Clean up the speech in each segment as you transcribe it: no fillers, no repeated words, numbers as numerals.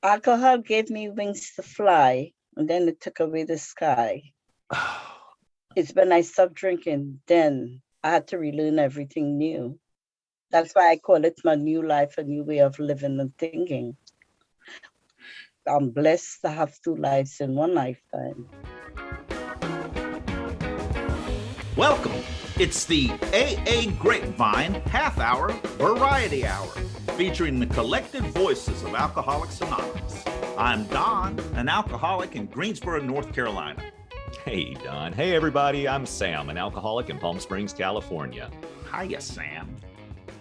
Alcohol gave me wings to fly, and then it took away the sky. It's when I stopped drinking, then I had to relearn everything new. That's why I call it my new life, a new way of living and thinking. I'm blessed to have two lives in one lifetime. Welcome. It's the AA Grapevine Half Hour Variety Hour, featuring the collective voices of Alcoholics Anonymous. I'm Don, an alcoholic in Greensboro, North Carolina. Hey, Don. Hey, everybody. I'm Sam, an alcoholic in Palm Springs, California. Hiya, Sam.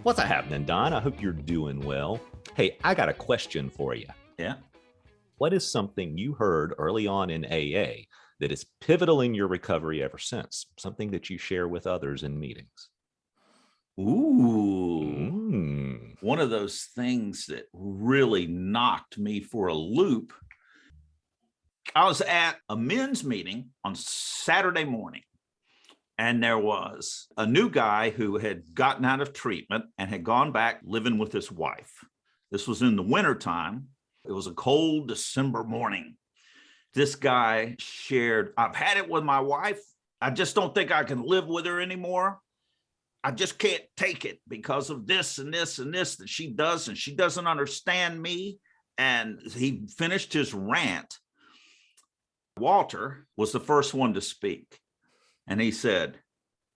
What's happening, Don? I hope you're doing well. Hey, I got a question for you. Yeah. What is something you heard early on in AA that is pivotal in your recovery ever since? Something that you share with others in meetings? Ooh. One of those things that really knocked me for a loop. I was at a men's meeting on Saturday morning, and there was a new guy who had gotten out of treatment and had gone back living with his wife. This was in the wintertime. It was a cold December morning. This guy shared, I've had it with my wife. I just don't think I can live with her anymore. I just can't take it because of this and this and this that she does, and she doesn't understand me. And he finished his rant. Walter was the first one to speak. And he said,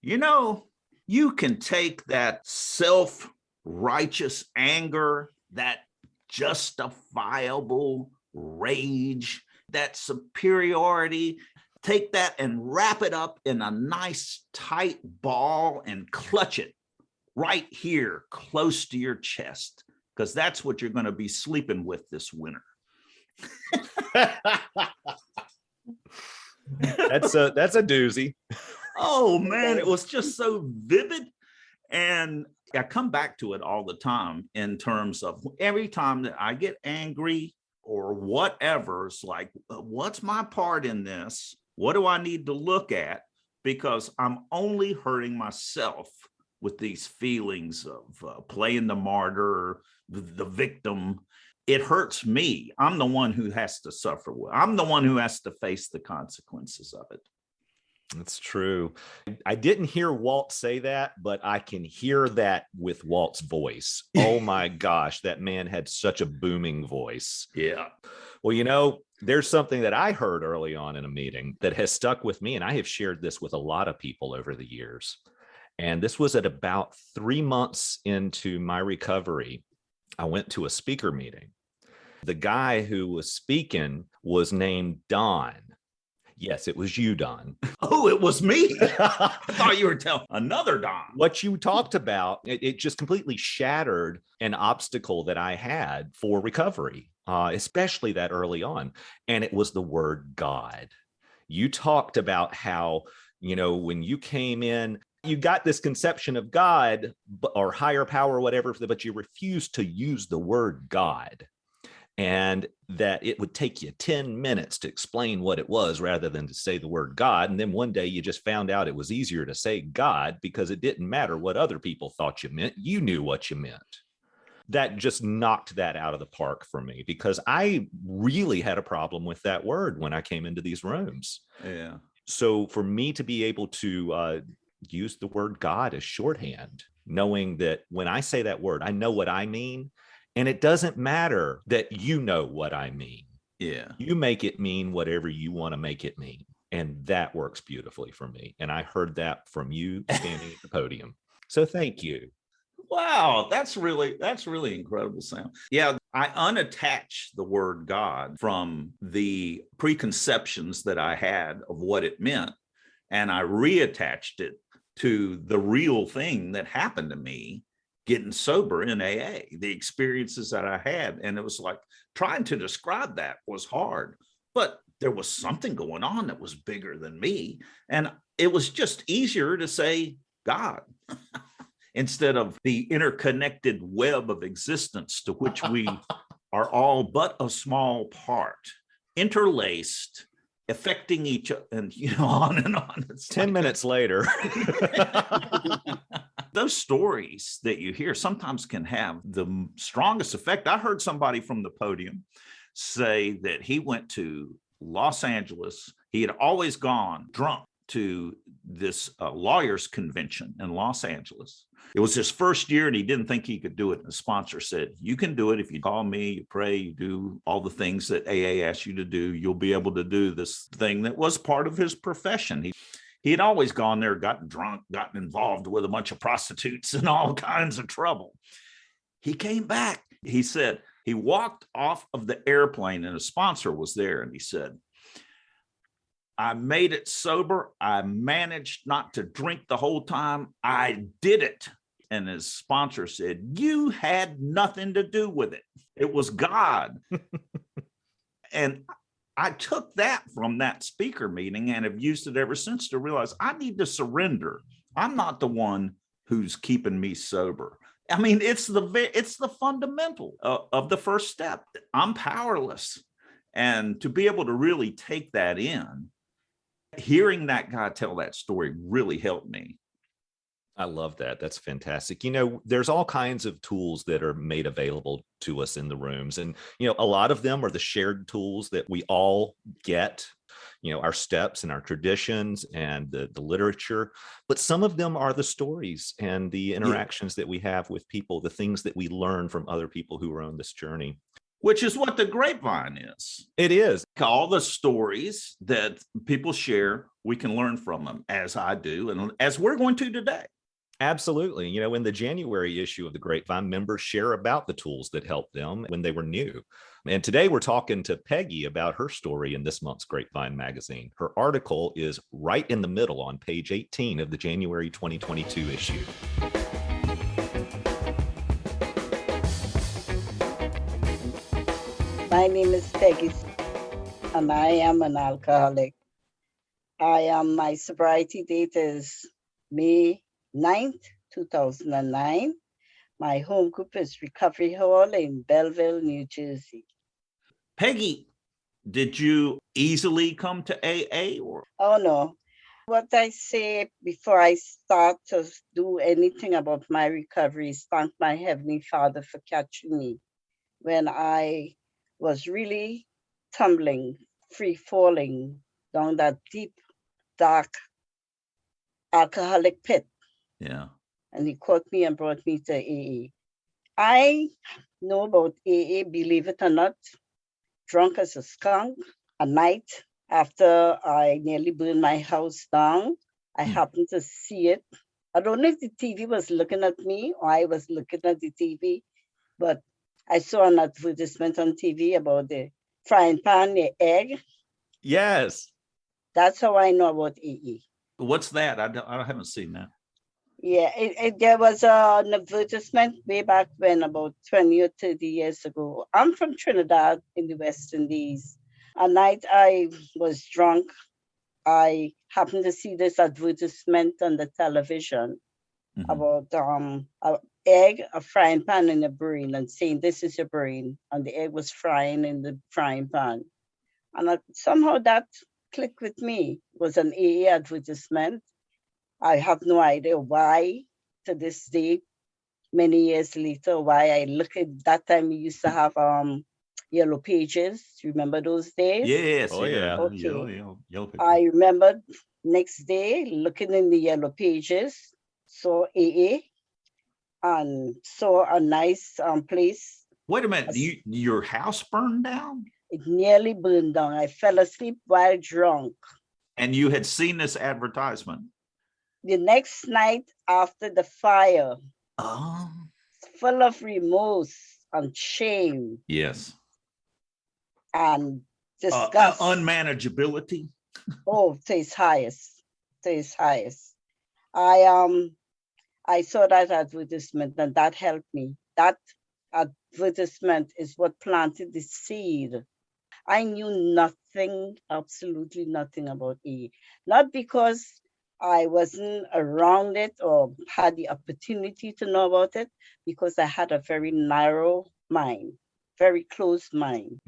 you know, you can take that self-righteous anger, that justifiable rage, that superiority, take that and wrap it up in a nice tight ball and clutch it right here close to your chest, because that's what you're going to be sleeping with this winter. That's a doozy. Oh man, it was just so vivid. And I come back to it all the time in terms of every time that I get angry or whatever, it's like, what's my part in this? What do I need to look at? Because I'm only hurting myself with these feelings of playing the martyr, the victim. It hurts me. I'm the one who has to suffer. I'm the one who has to face the consequences of it. That's true. I didn't hear Walt say that, but I can hear that with Walt's voice. Oh my gosh, that man had such a booming voice. Yeah. Well, you know, there's something that I heard early on in a meeting that has stuck with me, and I have shared this with a lot of people over the years. And this was at about 3 months into my recovery. I went to a speaker meeting. The guy who was speaking was named Don. Yes, it was you, Don. Oh, it was me. I thought you were telling another Don. What you talked about, it just completely shattered an obstacle that I had for recovery, especially that early on. And it was the word God. You talked about how, you know, when you came in, you got this conception of God or higher power or whatever, but you refused to use the word God. And that it would take you 10 minutes to explain what it was rather than to say the word God. And then one day you just found out it was easier to say God because it didn't matter what other people thought you meant. You knew what you meant. That just knocked that out of the park for me because I really had a problem with that word when I came into these rooms. Yeah. So for me to be able to use the word God as shorthand, knowing that when I say that word, I know what I mean. And it doesn't matter that you know what I mean. Yeah. You make it mean whatever you want to make it mean. And that works beautifully for me. And I heard that from you standing at the podium. So thank you. Wow, that's really incredible, Sam. Yeah, I unattached the word God from the preconceptions that I had of what it meant. And I reattached it to the real thing that happened to me getting sober in AA, the experiences that I had. And it was like trying to describe that was hard, but there was something going on that was bigger than me. And it was just easier to say God instead of the interconnected web of existence to which we are all but a small part, interlaced, affecting each other, and on and on. It's 10 minutes later. Those stories that you hear sometimes can have the strongest effect. I heard somebody from the podium say that he went to Los Angeles. He had always gone drunk to this lawyers convention in Los Angeles. It was his first year and he didn't think he could do it. And the sponsor said, you can do it if you call me, you pray, you do all the things that AA asks you to do. You'll be able to do this thing that was part of his profession. He had always gone there, gotten drunk, gotten involved with a bunch of prostitutes and all kinds of trouble. He came back. He said, he walked off of the airplane and a sponsor was there. And he said, I made it sober. I managed not to drink the whole time. I did it. And his sponsor said, you had nothing to do with it. It was God. And I took that from that speaker meeting and have used it ever since to realize I need to surrender. I'm not the one who's keeping me sober. I mean, it's the fundamental of the first step. I'm powerless. And to be able to really take that in, hearing that guy tell that story really helped me. I love that. That's fantastic. You know, there's all kinds of tools that are made available to us in the rooms. And, you know, a lot of them are the shared tools that we all get, you know, our steps and our traditions and the literature. But some of them are the stories and the interactions that we have with people, the things that we learn from other people who are on this journey. Which is what the Grapevine is. It is. All the stories that people share, we can learn from them, as I do, and as we're going to today. Absolutely. You know, in the January issue of the Grapevine, members share about the tools that helped them when they were new. And today we're talking to Peggy about her story in this month's Grapevine magazine. Her article is right in the middle on page 18 of the January 2022 issue. My name is Peggy, and I am an alcoholic. My sobriety date is May 9th, 2009. My home group is Recovery Hall in Belleville, New Jersey. Peggy, did you easily come to AA? Oh, no. What I say before I start to do anything about my recovery is thank my Heavenly Father for catching me when I was really tumbling, free falling down that deep, dark, alcoholic pit. Yeah. And he caught me and brought me to AA. I know about AA, believe it or not, drunk as a skunk. A night after I nearly burned my house down, I happened to see it. I don't know if the TV was looking at me or I was looking at the TV, but I saw an advertisement on TV about the frying pan, the egg. Yes. That's how I know about AA. What's that? I haven't seen that. Yeah, there was an advertisement way back when, about 20 or 30 years ago. I'm from Trinidad in the West Indies. A night I was drunk. I happened to see this advertisement on the television about an egg, a frying pan, and a brain, and saying, this is your brain. And the egg was frying in the frying pan. And somehow that clicked with me. It was an AA advertisement. I have no idea why, to this day, many years later, why I look at that time we used to have yellow pages. Remember those days? Yes. Oh, yeah. Okay. Yellow pages. I remember next day looking in the yellow pages, saw AA, and saw a nice place. Wait a minute. Your house burned down? It nearly burned down. I fell asleep while drunk. And you had seen this advertisement? The next night after the fire, full of remorse and shame. Yes. And disgust. Unmanageability. Oh, to its highest. To its highest. I saw that advertisement and that helped me. That advertisement is what planted the seed. I knew nothing, absolutely nothing about AA. Not because I wasn't around it or had the opportunity to know about it, because I had a very narrow mind, very closed mind.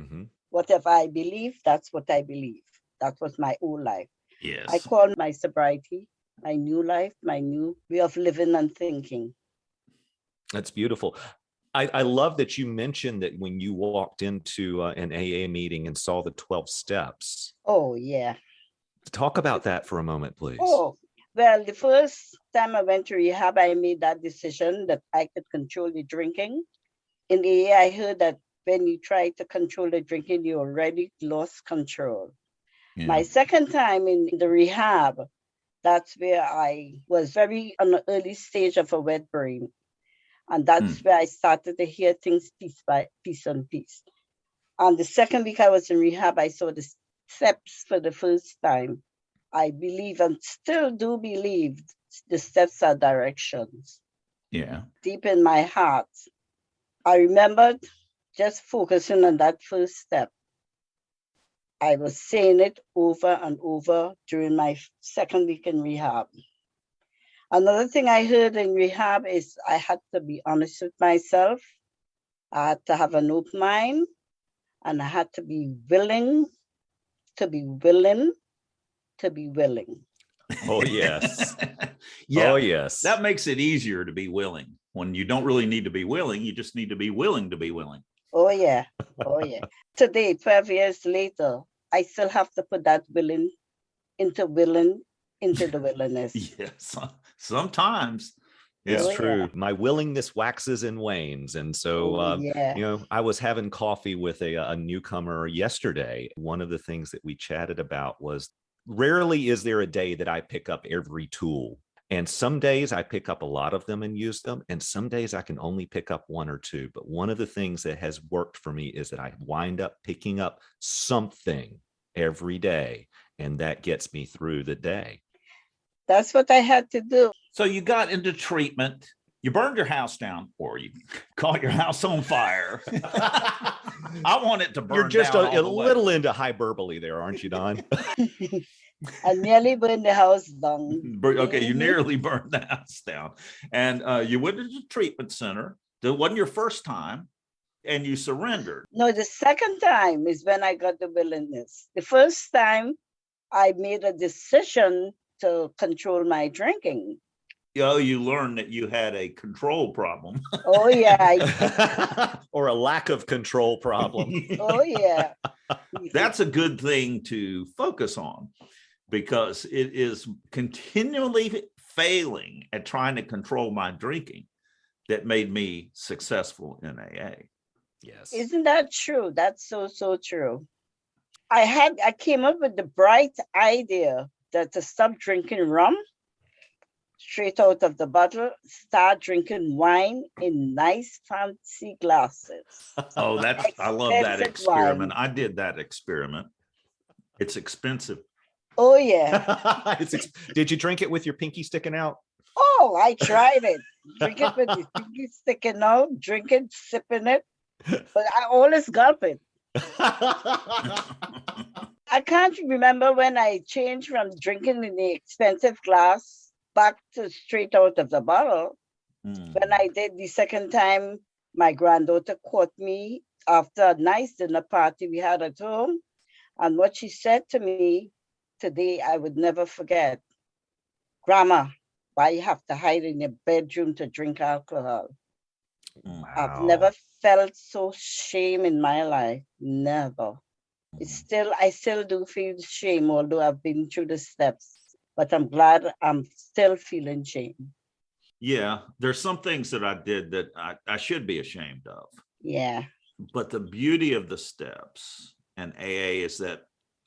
Whatever I believe, that's what I believe. That was my old life. Yes. I call my sobriety my new life, my new way of living and thinking. That's beautiful. I love that you mentioned that when you walked into an AA meeting and saw the 12 steps. Oh, yeah. Talk about that for a moment, please. Oh, well, the first time I went to rehab, I made that decision that I could control the drinking. In the AA, I heard that when you try to control the drinking, you already lost control. Yeah. My second time in the rehab, that's where I was very on the early stage of a wet brain. And that's where I started to hear things piece by piece on piece. On the second week I was in rehab, I saw the steps for the first time. I believe and still do believe the steps are directions. Yeah. Deep in my heart, I remembered just focusing on that first step. I was saying it over and over during my second week in rehab. Another thing I heard in rehab is I had to be honest with myself. I had to have an open mind, and I had to be willing to be willing to be willing. Oh, yes. Yeah. Oh, yes. That makes it easier to be willing. When you don't really need to be willing, you just need to be willing to be willing. Oh, yeah. Oh, yeah. Today, 12 years later, I still have to put that willing into the willingness. Yes. Sometimes. It's Oh, true. yeah. My willingness waxes and wanes. And so, yeah. I was having coffee with a newcomer yesterday. One of the things that we chatted about was rarely is there a day that I pick up every tool. And some days I pick up a lot of them and use them. And some days I can only pick up one or two. But one of the things that has worked for me is that I wind up picking up something every day. And that gets me through the day. That's what I had to do. So you got into treatment, you burned your house down, or you caught your house on fire. I want it to burn. You're just down a little into hyperbole there, aren't you, Don? I nearly burned the house down. Okay, you nearly burned the house down. And you went to the treatment center. That wasn't your first time, and you surrendered. No, the second time is when I got the willingness. The first time I made a decision to control my drinking. You learned that you had a control problem. Oh, yeah. Or a lack of control problem. Oh, yeah. That's a good thing to focus on, because it is continually failing at trying to control my drinking that made me successful in AA. Yes. Isn't that true? That's so true. I came up with the bright idea that to stop drinking rum straight out of the bottle, start drinking wine in nice fancy glasses. Oh, I love that experiment. Wine. I did that experiment. It's expensive. Oh, yeah. Did you drink it with your pinky sticking out? Oh, I tried it. Drink it with your pinky sticking out, drink it, sipping it. But I always gulp it. I can't remember when I changed from drinking in the expensive glass back to straight out of the bottle. When I did the second time, my granddaughter caught me after a nice dinner party we had at home. And what she said to me today, I would never forget. Grandma, why you have to hide in your bedroom to drink alcohol? Wow. I've never felt so shame in my life. Never. I still do feel shame, although I've been through the steps. But I'm glad I'm still feeling shame. Yeah, there's some things that I did that I should be ashamed of. Yeah. But the beauty of the steps and AA is that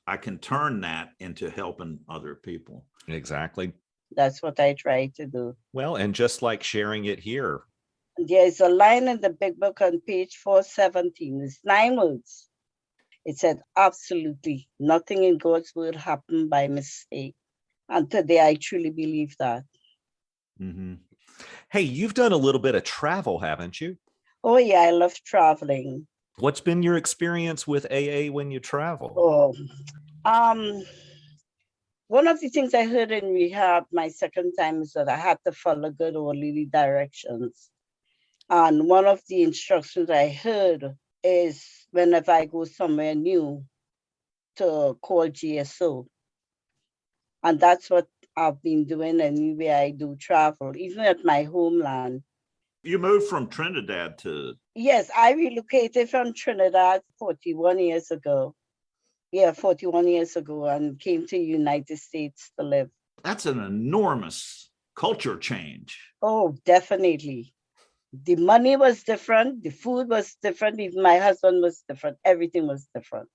I can turn that into helping other people. Exactly. That's what I try to do. Well, and just like sharing it here. There's a line in the big book on page 417. It's 9 words. It said, absolutely nothing in God's word happened by mistake. And today I truly believe that. Mm-hmm. Hey, you've done a little bit of travel, haven't you? Oh, yeah, I love traveling. What's been your experience with AA when you travel? Oh, one of the things I heard in rehab my second time is that I had to follow good orderly directions. And one of the instructions I heard is whenever I go somewhere new to call GSO. And that's what I've been doing anywhere I do travel, even at my homeland. You moved from Trinidad to... Yes, I relocated from Trinidad 41 years ago. Yeah, 41 years ago, and came to United States to live. That's an enormous culture change. Oh, definitely. The money was different. The food was different. Even my husband was different. Everything was different.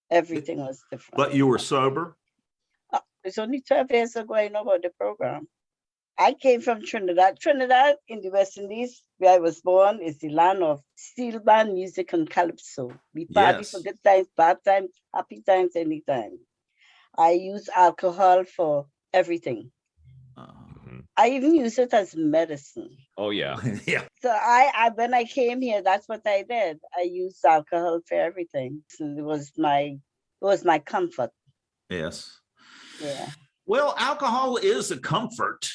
Everything was different. But you were sober? It's only 12 years ago I know about the program. I came from Trinidad. Trinidad in the West Indies, where I was born, is the land of steel band music and calypso. We party for good times, bad times, happy times, anytime. I use alcohol for everything. I even use it as medicine. Oh, yeah. Yeah. So I when I came here, that's what I did. I used alcohol for everything. So it was my comfort. Yes. Yeah. Well, alcohol is a comfort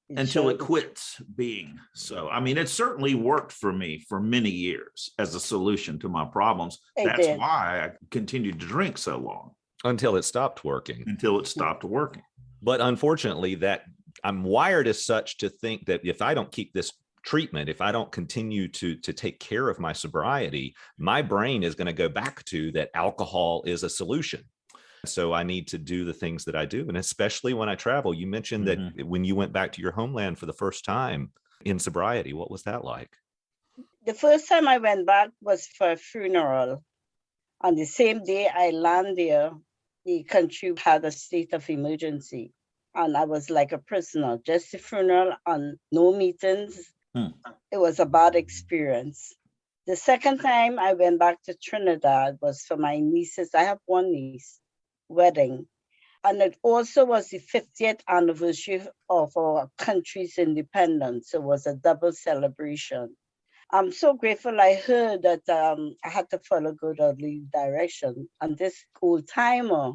until it quits being so. I mean, it certainly worked for me for many years as a solution to my problems. That's why I continued to drink so long. Until it stopped working. Until it stopped working. But unfortunately, that I'm wired as such to think that if I don't keep this treatment, if I don't continue to take care of my sobriety, my brain is going to go back to that alcohol is a solution. So I need to do the things that I do. And especially when I travel, you mentioned that when you went back to your homeland for the first time in sobriety, what was that like? The first time I went back was for a funeral. On the same day I landed there, the country had a state of emergency. And I was like a prisoner, just a funeral and no meetings. It was a bad experience. The second time I went back to Trinidad was for my nieces. I have one niece. Wedding. And it also was the 50th anniversary of our country's independence. It was a double celebration. I'm so grateful. I heard that I had to follow good or lead direction. And this old timer,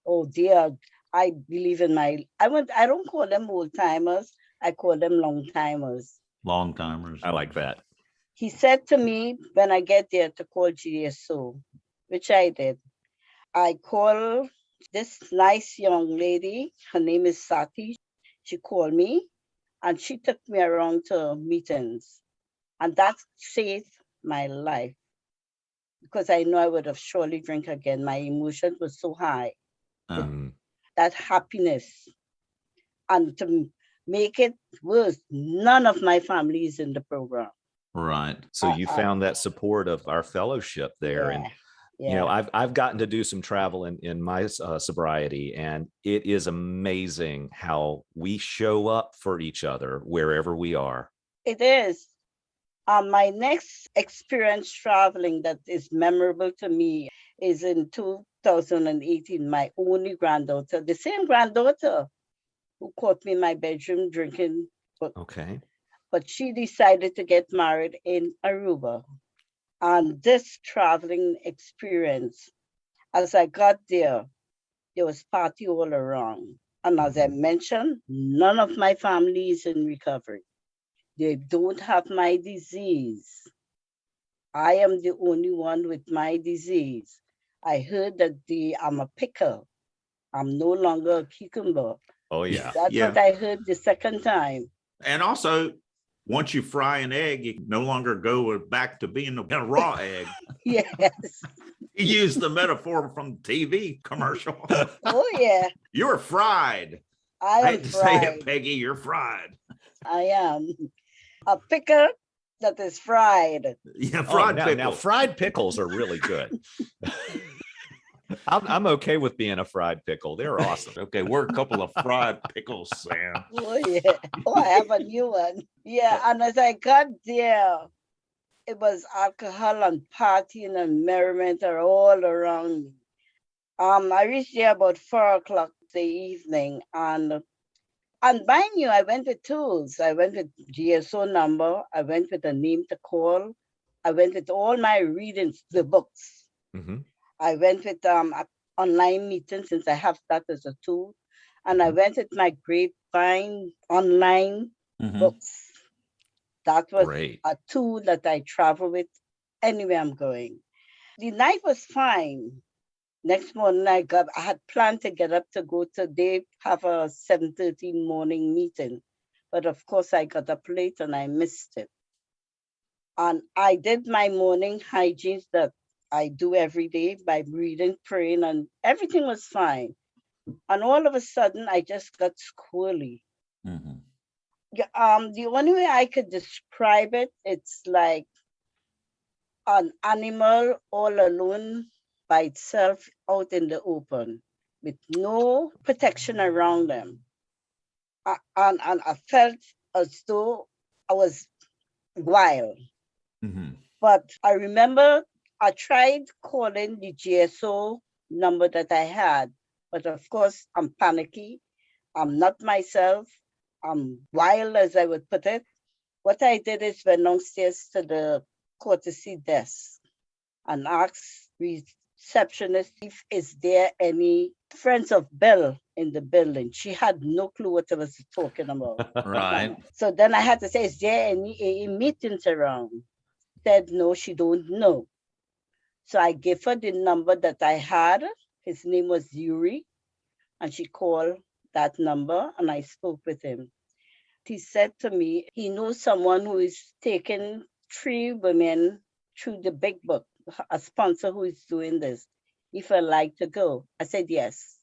oh dear, I believe in I don't call them old timers. I call them long timers. Long timers. I like that. He said to me when I get there to call GSO, which I did. I called this nice young lady. Her name is Sati. She called me and she took me around to meetings. And that saved my life because I know I would have surely drink again. My emotions were so high. That happiness. And to make it worse, none of my family is in the program. Right. So you found that support of our fellowship there. Yeah. And you know, I've gotten to do some travel in my sobriety, and it is amazing how we show up for each other wherever we are. It is. My next experience traveling that is memorable to me is in 2018. My only granddaughter, the same granddaughter who caught me in my bedroom drinking. But she decided to get married in Aruba. And this traveling experience, as I got there was party all around. And as I mentioned, none of my family is in recovery. They don't have my disease. I am the only one with my disease. I heard that I'm a picker. I'm no longer a cucumber. Oh, yeah. That's what I heard the second time. And also, once you fry an egg, you no longer go back to being a raw egg. Yes. You use the metaphor from the TV commercial. Oh, yeah. You're fried. I hate to say it, Peggy, you're fried. I am. A picker that is fried. Yeah, fried pickles. Now, fried pickles are really good. I'm okay with being a fried pickle. They're awesome. Okay, we're a couple of fried pickles, Sam. Oh, yeah. Oh, I have a new one. Yeah, and as I got there, it was alcohol and partying and merriment are all around me. I reached there about 4:00 the evening, and mind you, I went with tools. I went with GSO number. I went with a name to call. I went with all my readings, the books. I went with online meetings since I have that as a tool. And I went with my Grapevine online books. That was a tool that I travel with anywhere I'm going. The night was fine. Next morning I had planned to get up to go to, they have a 7:30 morning meeting. But of course, I got up late and I missed it. And I did my morning hygiene that I do every day by reading, praying, and everything was fine. And all of a sudden, I just got squirrely. Mm-hmm. The only way I could describe it, it's like an animal all alone by itself out in the open with no protection around them. And I felt as though I was wild. Mm-hmm. But I remember I tried calling the GSO number that I had, but of course I'm panicky. I'm not myself. I'm wild, as I would put it. What I did is went downstairs to the courtesy desk and asked receptionist if is there any friends of Bill in the building. She had no clue what I was talking about. Right. So then I had to say, is there any AA meetings around? Said no, she don't know. So I gave her the number that I had. His name was Yuri, and she called that number and I spoke with him. He said to me, he knows someone who is taking 3 women through the big book, a sponsor who is doing this. If I like to go, I said yes.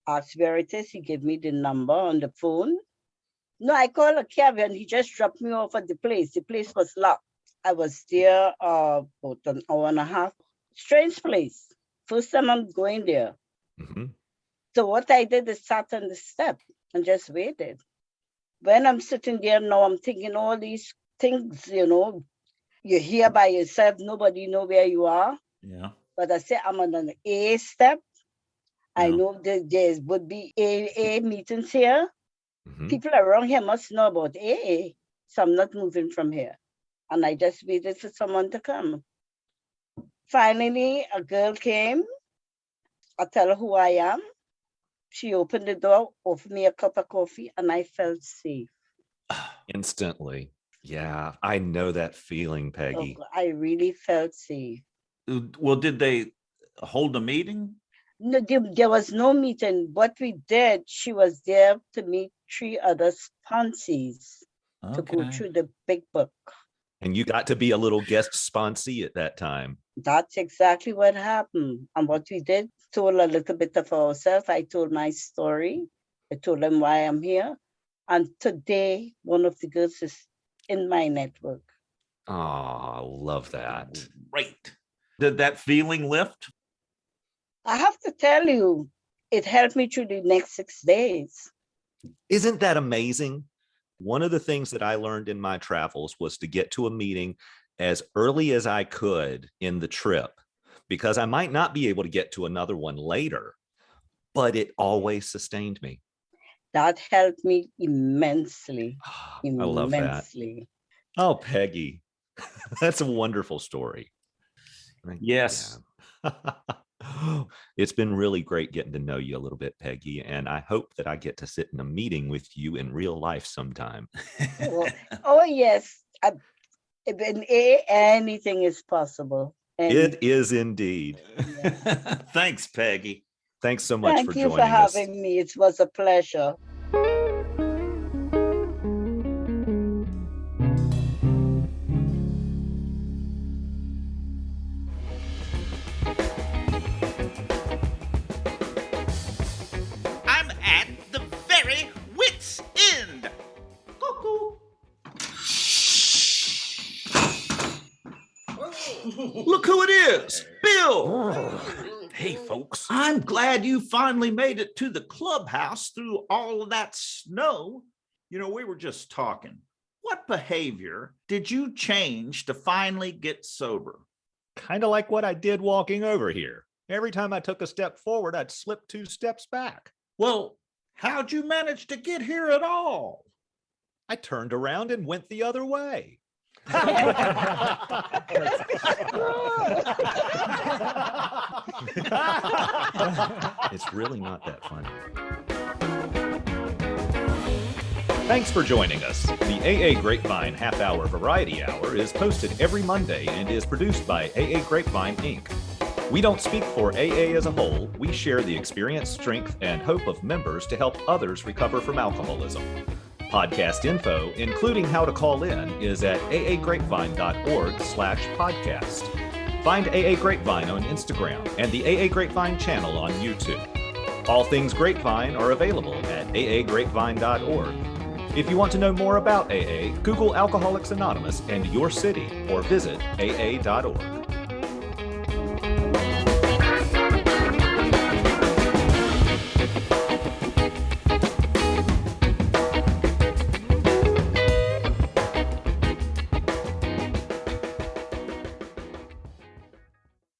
Asked where it is. He gave me the number on the phone. No, I called a cab and he just dropped me off at the place. The place was locked. I was there about an hour and a half. Strange place. First time I'm going there. Mm-hmm. So what I did is sat on the step and just waited. When I'm sitting there now, I'm thinking all these things, you're here by yourself, nobody know where you are. Yeah. But I say I'm on an A step. I Yeah. know there would be AA meetings here. Mm-hmm. People around here must know about AA. So I'm not moving from here. And I just waited for someone to come. Finally, a girl came. I tell her who I am. She opened the door, offered me a cup of coffee, and I felt safe. Instantly. Yeah, I know that feeling, Peggy. Oh, I really felt safe. Well, did they hold a meeting? No, there was no meeting. What we did, she was there to meet 3 other sponsors to go Okay. through the big book. And you got to be a little guest sponsee at that time. That's exactly what happened. And what we did, told a little bit of ourselves. I told my story. I told them why I'm here. And today, one of the girls is in my network. Oh, I love that. Great. Did that feeling lift? I have to tell you, it helped me through the next 6 days. Isn't that amazing? One of the things that I learned in my travels was to get to a meeting as early as I could in the trip, because I might not be able to get to another one later, but it always sustained me. That helped me immensely. I love that. Immensely. Oh, Peggy, that's a wonderful story. Yes. Yeah. It's been really great getting to know you a little bit, Peggy, and I hope that I get to sit in a meeting with you in real life sometime. Oh, yes. In AA, anything is possible. It is indeed. Yeah. Thanks, Peggy. Thanks so much for joining us. Thank you for having me. It was a pleasure. I'm at the very wit's end. Cuckoo. Look who it is, Bill. Hey, folks. I'm glad you finally made it to the clubhouse through all of that snow. We were just talking. What behavior did you change to finally get sober? Kind of like what I did walking over here. Every time I took a step forward, I'd slip 2 steps back. Well, how'd you manage to get here at all? I turned around and went the other way. It's really not that funny. Thanks for joining us. The AA Grapevine Half-Hour Variety Hour is posted every Monday and is produced by AA Grapevine, Inc. We don't speak for AA as a whole. We share the experience, strength, and hope of members to help others recover from alcoholism. Podcast info, including how to call in, is at aagrapevine.org/podcast. Find AA Grapevine on Instagram and the AA Grapevine channel on YouTube. All things Grapevine are available at aagrapevine.org. If you want to know more about AA, Google Alcoholics Anonymous and your city or visit aa.org.